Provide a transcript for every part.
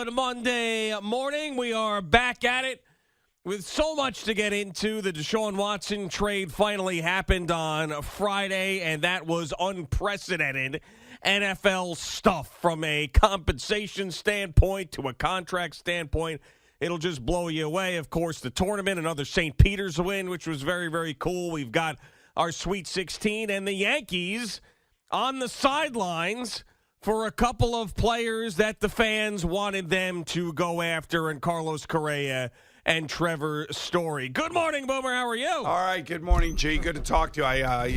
Good Monday morning. We are back at it with so much to get into. The Deshaun Watson trade finally happened on Friday, and that was unprecedented NFL stuff from a compensation standpoint to a contract standpoint. It'll just blow you away. Of course, the tournament, another St. Peter's win, which was very, very cool. We've got our Sweet 16 and the Yankees on the sidelines for a couple of players that the fans wanted them to go after, and Carlos Correa and Trevor Story. Good morning, Boomer. How are you? All right. Good morning, G. Good to talk to you.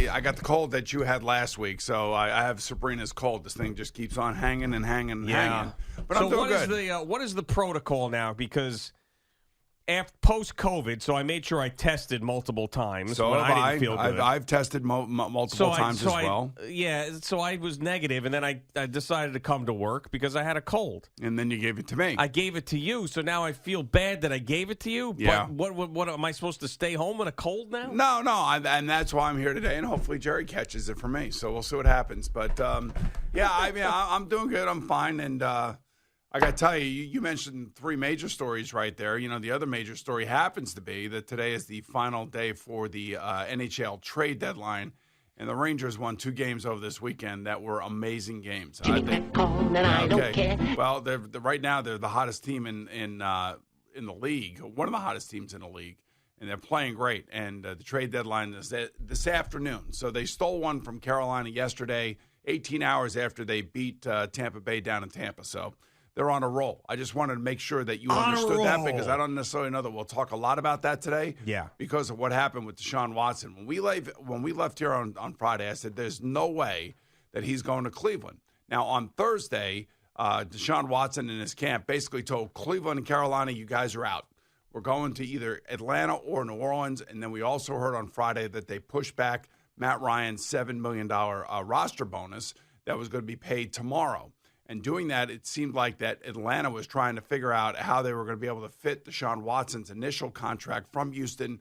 I got the cold that you had last week, so I have Sabrina's cold. This thing just keeps on hanging and hanging and hanging. But I'm doing good. What is the protocol now? Because after post-COVID, so I made sure I tested multiple times. So when have I didn't feel good. I've tested multiple times as well. So I was negative, and then I decided to come to work because I had a cold. And then you gave it to me. I gave it to you, so now I feel bad that I gave it to you. Yeah. But what am I supposed to stay home with a cold now? No, and that's why I'm here today, and hopefully Jerry catches it for me. So we'll see what happens. But I'm doing good. I'm fine, and I got to tell you, you mentioned three major stories right there. You know, the other major story happens to be that today is the final day for the NHL trade deadline, and the Rangers won 2 games over this weekend that were amazing games. I don't care. Well, right now they're the hottest team in the league, one of the hottest teams in the league, and they're playing great. And the trade deadline is this afternoon. So they stole one from Carolina yesterday, 18 hours after they beat Tampa Bay down in Tampa. So they're on a roll. I just wanted to make sure that you understood that because I don't necessarily know that we'll talk a lot about that today. Yeah. Because of what happened with Deshaun Watson. When we left here on Friday, I said there's no way that he's going to Cleveland. Now, on Thursday, Deshaun Watson and his camp basically told Cleveland and Carolina, you guys are out. We're going to either Atlanta or New Orleans. And then we also heard on Friday that they pushed back Matt Ryan's $7 million roster bonus that was going to be paid tomorrow. And doing that, it seemed like that Atlanta was trying to figure out how they were going to be able to fit Deshaun Watson's initial contract from Houston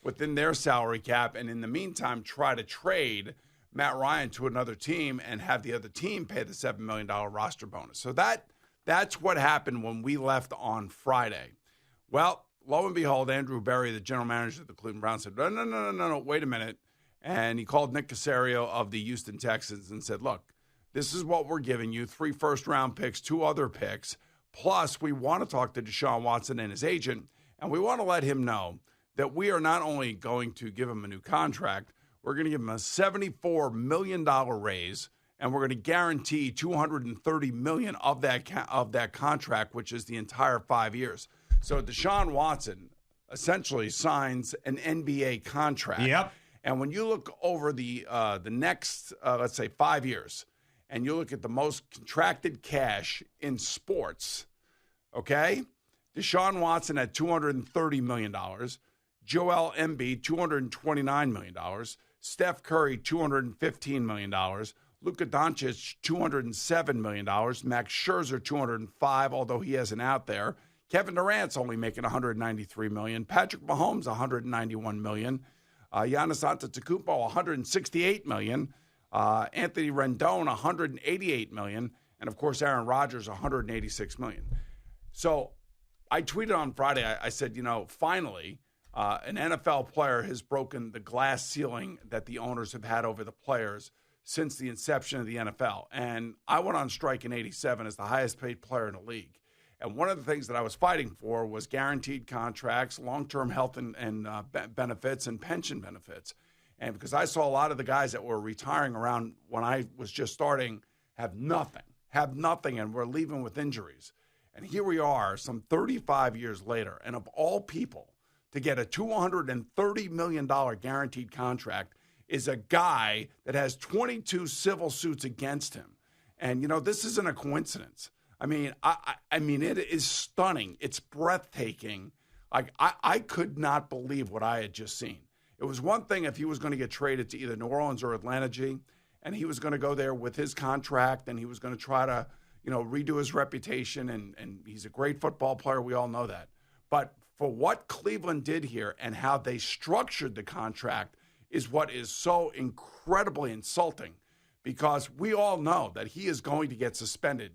within their salary cap, and in the meantime, try to trade Matt Ryan to another team and have the other team pay the $7 million roster bonus. So that's what happened when we left on Friday. Well, lo and behold, Andrew Berry, the general manager of the Cleveland Browns, said, no, wait a minute. And he called Nick Caserio of the Houston Texans and said, look, this is what we're giving you, 3 first-round picks, 2 other picks, plus we want to talk to Deshaun Watson and his agent, and we want to let him know that we are not only going to give him a new contract, we're going to give him a $74 million raise, and we're going to guarantee $230 million of that contract, which is the entire 5 years. So Deshaun Watson essentially signs an NBA contract. Yep. And when you look over the next, let's say, 5 years, and you look at the most contracted cash in sports, okay? Deshaun Watson had $230 million. Joel Embiid, $229 million. Steph Curry, $215 million. Luka Doncic, $207 million. Max Scherzer, $205, although he has an out there. Kevin Durant's only making $193 million. Patrick Mahomes, $191 million. Giannis Antetokounmpo, $168 million. Anthony Rendon, $188 million, and of course Aaron Rodgers, $186 million. So I tweeted on Friday. I said, finally, an NFL player has broken the glass ceiling that the owners have had over the players since the inception of the NFL. And I went on strike in '87 as the highest-paid player in the league. And one of the things that I was fighting for was guaranteed contracts, long-term health and benefits, and pension benefits. And because I saw a lot of the guys that were retiring around when I was just starting have nothing, and we're leaving with injuries. And here we are, some 35 years later, and of all people, to get a $230 million guaranteed contract is a guy that has 22 civil suits against him. And, this isn't a coincidence. I mean, it is stunning. It's breathtaking. I could not believe what I had just seen. It was one thing if he was going to get traded to either New Orleans or Atlanta, G, and he was going to go there with his contract and he was going to try to, redo his reputation, and he's a great football player. We all know that. But for what Cleveland did here and how they structured the contract is what is so incredibly insulting, because we all know that he is going to get suspended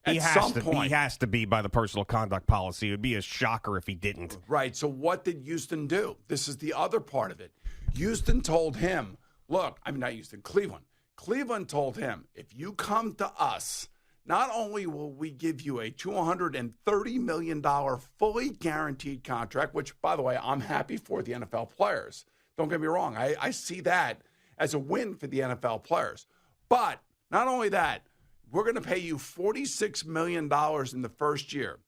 At some point. He has to be by the personal conduct policy. It would be a shocker if he didn't. Right. So what did Houston do? This is the other part of it. Houston told him, look, I mean, not Houston, Cleveland. Cleveland told him, if you come to us, not only will we give you a $230 million fully guaranteed contract, which, by the way, I'm happy for the NFL players. Don't get me wrong. I see that as a win for the NFL players. But not only that, we're going to pay you $46 million in the first year,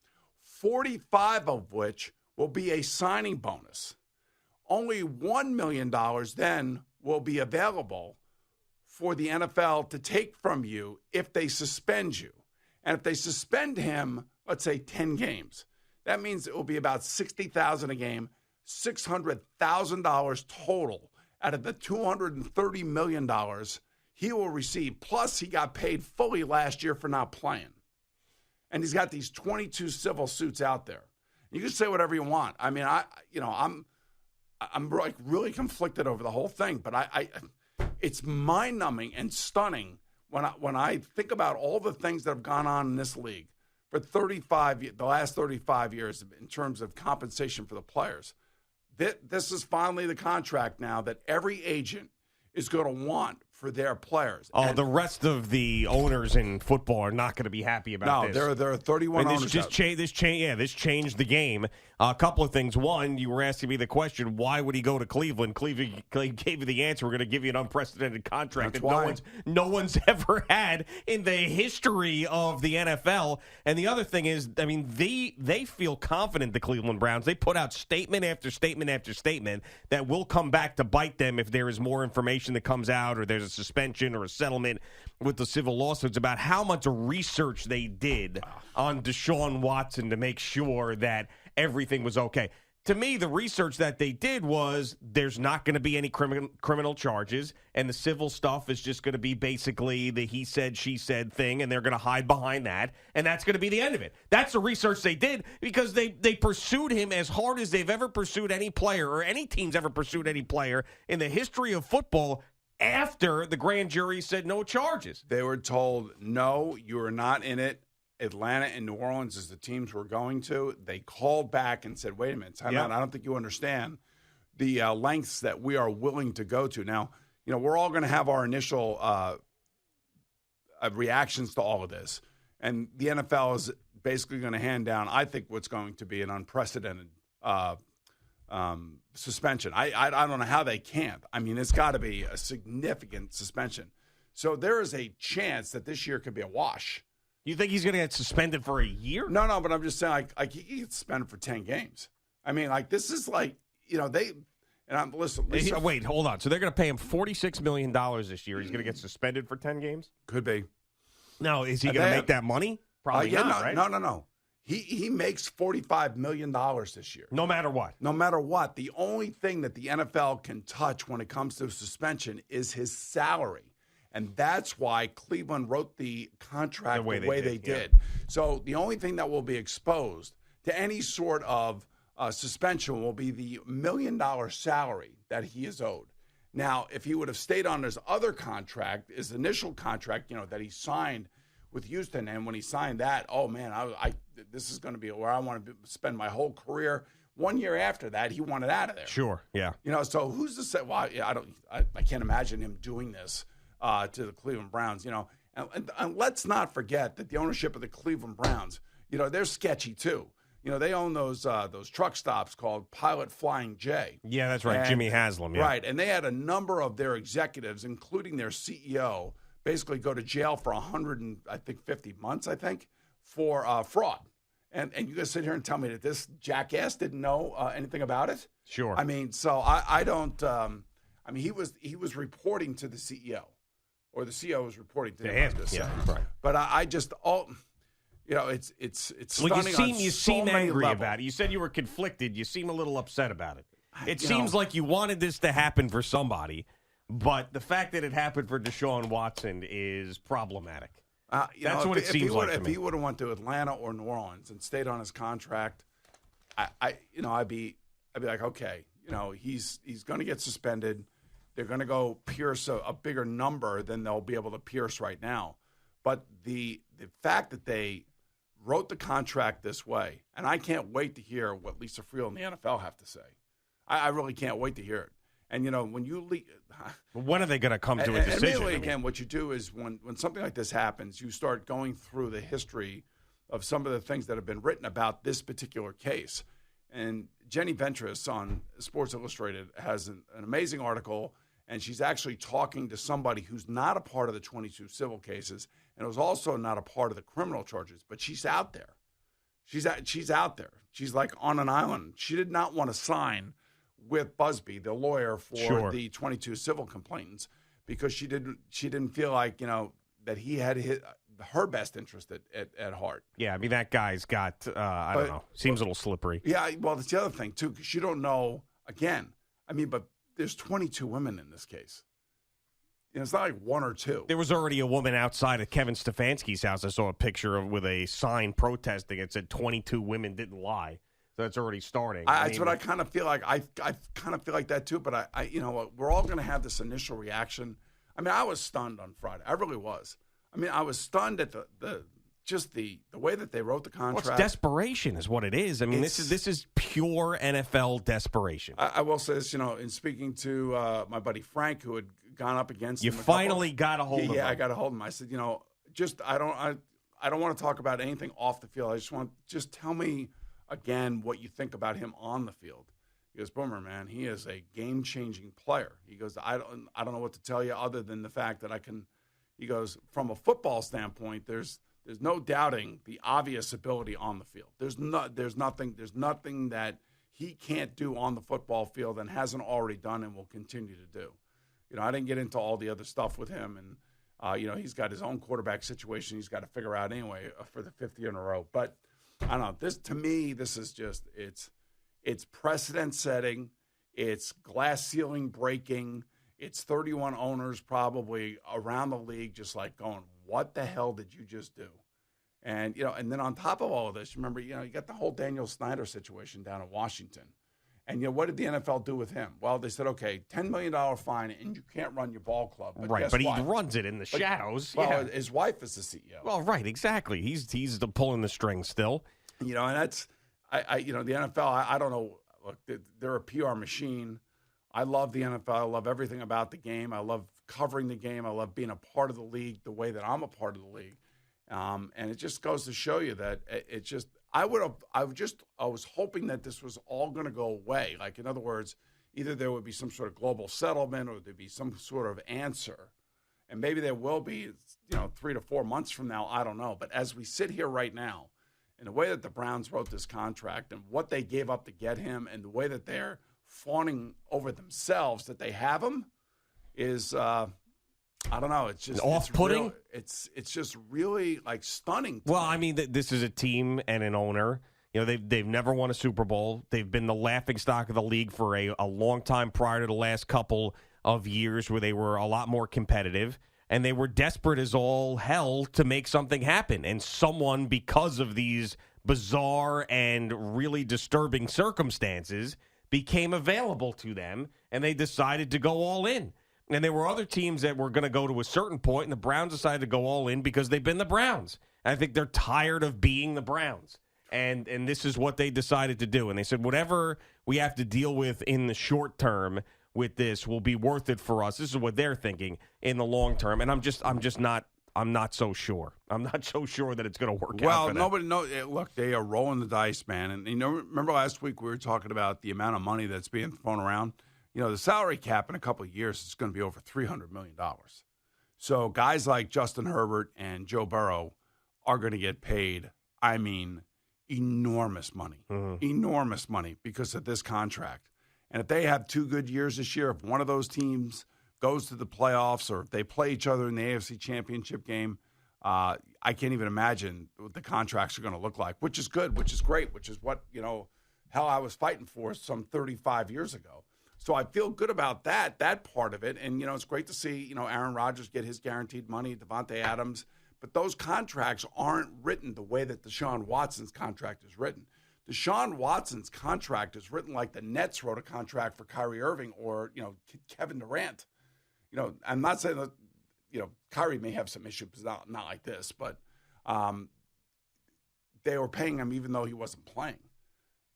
45 of which will be a signing bonus. Only $1 million then will be available for the NFL to take from you if they suspend you. And if they suspend him, let's say 10 games, that means it will be about $60,000 a game, $600,000 total out of the $230 million he will receive. Plus, he got paid fully last year for not playing. And he's got these 22 civil suits out there. You can say whatever you want. I mean, I'm like really conflicted over the whole thing, but it's mind-numbing and stunning when I think about all the things that have gone on in this league for the last 35 years in terms of compensation for the players. This is finally the contract now that every agent is going to want for their players. Oh, and the rest of the owners in football are not going to be happy about this. No, there are 31 owners. This changed the game. A couple of things. One, you were asking me the question, why would he go to Cleveland? Cleveland gave you the answer. We're going to give you an unprecedented contract that no one's ever had in the history of the NFL. And the other thing is, I mean, they feel confident, the Cleveland Browns. They put out statement after statement after statement that will come back to bite them if there is more information that comes out or there's a suspension or a settlement with the civil lawsuits about how much research they did on Deshaun Watson to make sure that everything was okay. To me, the research that they did was there's not going to be any criminal charges, and the civil stuff is just going to be basically the he said, she said thing, and they're going to hide behind that, and that's going to be the end of it. That's the research they did because they pursued him as hard as they've ever pursued any player or any team's ever pursued any player in the history of football after the grand jury said no charges. They were told, no, you are not in it. Atlanta and New Orleans is the teams we're going to. They called back and said, wait a minute, time out. I don't think you understand the lengths that we are willing to go to. Now, we're all going to have our initial reactions to all of this. And the NFL is basically going to hand down, I think, what's going to be an unprecedented suspension. I don't know how they can't. I mean, it's got to be a significant suspension. So there is a chance that this year could be a wash. You think he's going to get suspended for a year? No, but I'm just saying, like he gets suspended for 10 games. I mean, like, this is like, listen. Wait, hold on. So they're going to pay him $46 million this year. He's going to get suspended for 10 games? Could be. Now, is he going to make that money? Probably not, right? No. He makes $45 million this year. No matter what. No matter what. The only thing that the NFL can touch when it comes to suspension is his salary. And that's why Cleveland wrote the contract the way they did. Yeah. So the only thing that will be exposed to any sort of suspension will be the $1 million salary that he is owed. Now, if he would have stayed on his other contract, his initial contract, that he signed with Houston, and when he signed that, oh man, this is going to be where I want to spend my whole career. 1 year after that, he wanted out of there. Sure, yeah. So who's to say? Well, I can't imagine him doing this to the Cleveland Browns. And let's not forget that the ownership of the Cleveland Browns, they're sketchy too. They own those truck stops called Pilot Flying J. Yeah, that's right, Jimmy Haslam. Yeah. Right, and they had a number of their executives, including their CEO, basically go to jail for 150 months, for fraud. And you're going to sit here and tell me that this jackass didn't know anything about it? Sure. I mean, so I don't. He was reporting to the CEO, or the CEO was reporting to him. Yeah, right. But I just it's stunning. You seem angry about it. You said you were conflicted. You seem a little upset about it. It seems like you wanted this to happen for somebody, but the fact that it happened for Deshaun Watson is problematic. That's what it seems like to me. If he would have went to Atlanta or New Orleans and stayed on his contract, I'd be like, okay, he's going to get suspended. They're going to go pierce a bigger number than they'll be able to pierce right now. But the fact that they wrote the contract this way, and I can't wait to hear what Lisa Friel and the NFL have to say. I really can't wait to hear it. And, when you when are they going to come to a and decision? immediately, again, what you do is when something like this happens, you start going through the history of some of the things that have been written about this particular case. And Jenny Ventris on Sports Illustrated has an amazing article, and she's actually talking to somebody who's not a part of the 22 civil cases and was also not a part of the criminal charges, but she's out there. She's out there. She's like on an island. She did not want to sign with Busby, the lawyer for the 22 civil complainants, because she didn't feel like that he had her best interest at heart. Yeah, I mean that guy's got I don't know, seems a little slippery. Yeah, well, that's the other thing too, because you don't know. Again, I mean, but there's 22 women in this case. It's not like one or two. There was already a woman outside of Kevin Stefanski's house. I saw a picture of with a sign protesting. It said 22 women didn't lie. So that's already starting. That's what I kind of feel like. I kind of feel like that too. But we're all going to have this initial reaction. I mean, I was stunned on Friday. I really was. I mean, I was stunned at the way that they wrote the contract. Well, it's desperation is what it is. I mean, this is pure NFL desperation. I will say this, in speaking to my buddy Frank, who had gone up against you him finally got a hold of him. Yeah, I got a hold of him. I said, I don't want to talk about anything off the field. I just tell me again what you think about him on the field. He goes, Boomer, man, he is a game-changing player. He goes, I don't know what to tell you other than the fact that I can. He goes, from a football standpoint, there's no doubting the obvious ability on the field. There's nothing that he can't do on the football field and hasn't already done and will continue to do. I didn't get into all the other stuff with him, and he's got his own quarterback situation he's got to figure out anyway for the fifth year in a row. But I don't know. This is just it's precedent setting, it's glass ceiling breaking. It's 31 owners probably around the league just like going, what the hell did you just do? And, and then on top of all of this, remember, you got the whole Daniel Snyder situation down in Washington. And, what did the NFL do with him? Well, they said, okay, $10 million fine, and you can't run your ball club. But right, but he runs it in the shadows. Well, his wife is the CEO. Well, right, exactly. He's pulling the strings still. And that's, the NFL, I don't know. Look, they're a PR machine. I love the NFL. I love everything about the game. I love covering the game. I love being a part of the league the way that I'm a part of the league. And it just goes to show you that I was hoping that this was all going to go away. Like, in other words, either there would be some sort of global settlement or there'd be some sort of answer. And maybe there will be, 3 to 4 months from now. I don't know. But as we sit here right now, in the way that the Browns wrote this contract and what they gave up to get him and the way that they're fawning over themselves that they have him is, I don't know. It's just off-putting. It's just really like stunning. Well, I mean, this is a team and an owner. They've never won a Super Bowl. They've been the laughingstock of the league for a long time prior to the last couple of years where they were a lot more competitive. And they were desperate as all hell to make something happen. And someone, because of these bizarre and really disturbing circumstances, became available to them, and they decided to go all in. And there were other teams that were going to go to a certain point, and the Browns decided to go all in because they've been the Browns. And I think they're tired of being the Browns. And this is what they decided to do. And they said, whatever we have to deal with in the short term with this will be worth it for us. This is what they're thinking in the long term. And I'm not so sure. I'm not so sure that it's going to work out. Well, nobody knows. Look, they are rolling the dice, man. And remember last week we were talking about the amount of money that's being thrown around. The salary cap in a couple of years is going to be over $300 million. So guys like Justin Herbert and Joe Burrow are going to get paid, I mean, enormous money, enormous money because of this contract. And if they have 2 good years this year, if one of those teams goes to the playoffs or if they play each other in the AFC Championship game, I can't even imagine what the contracts are going to look like, which is good, which is great, which is what, hell I was fighting for some 35 years ago. So I feel good about that part of it. And, it's great to see, Aaron Rodgers get his guaranteed money, Devontae Adams. But those contracts aren't written the way that Deshaun Watson's contract is written. Deshaun Watson's contract is written like the Nets wrote a contract for Kyrie Irving or, Kevin Durant. I'm not saying that, Kyrie may have some issues, not like this, but they were paying him even though he wasn't playing.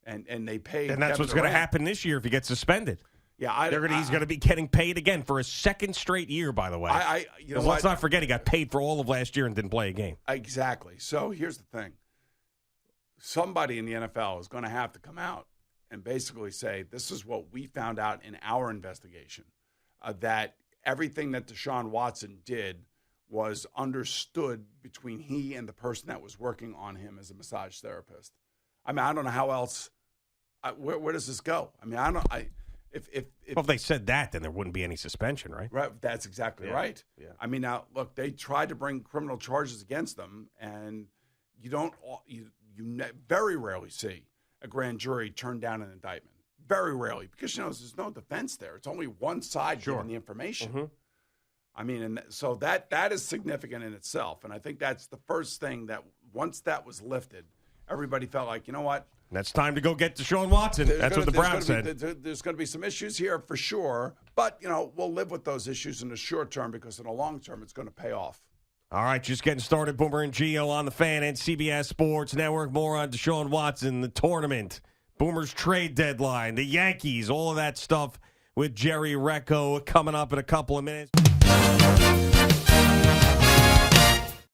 And they paid. And that's Kevin what's going to Durant. happen this year if he gets suspended. Yeah, he's going to be getting paid again for a second straight year, by the way. Let's not forget he got paid for all of last year and didn't play a game. Exactly. So here's the thing. Somebody in the NFL is going to have to come out and basically say, this is what we found out in our investigation, that everything that Deshaun Watson did was understood between he and the person that was working on him as a massage therapist. I mean, I don't know how else. Where does this go? I mean, If they said that, then there wouldn't be any suspension, right? Right. That's exactly right. Yeah. I mean, now look, they tried to bring criminal charges against them, and you very rarely see a grand jury turn down an indictment. Very rarely, because there's no defense there. It's only one side giving the information. Mm-hmm. I mean, and so that is significant in itself, and I think that's the first thing that once that was lifted, everybody felt like, you know what? That's time to go get Deshaun Watson. That's what the Browns said. There's going to be some issues here for sure, but we'll live with those issues in the short term because in the long term it's going to pay off. All right, just getting started. Boomer and Gio on the Fan and CBS Sports Network. More on Deshaun Watson, the tournament, Boomer's trade deadline, the Yankees, all of that stuff with Jerry Recco coming up in a couple of minutes.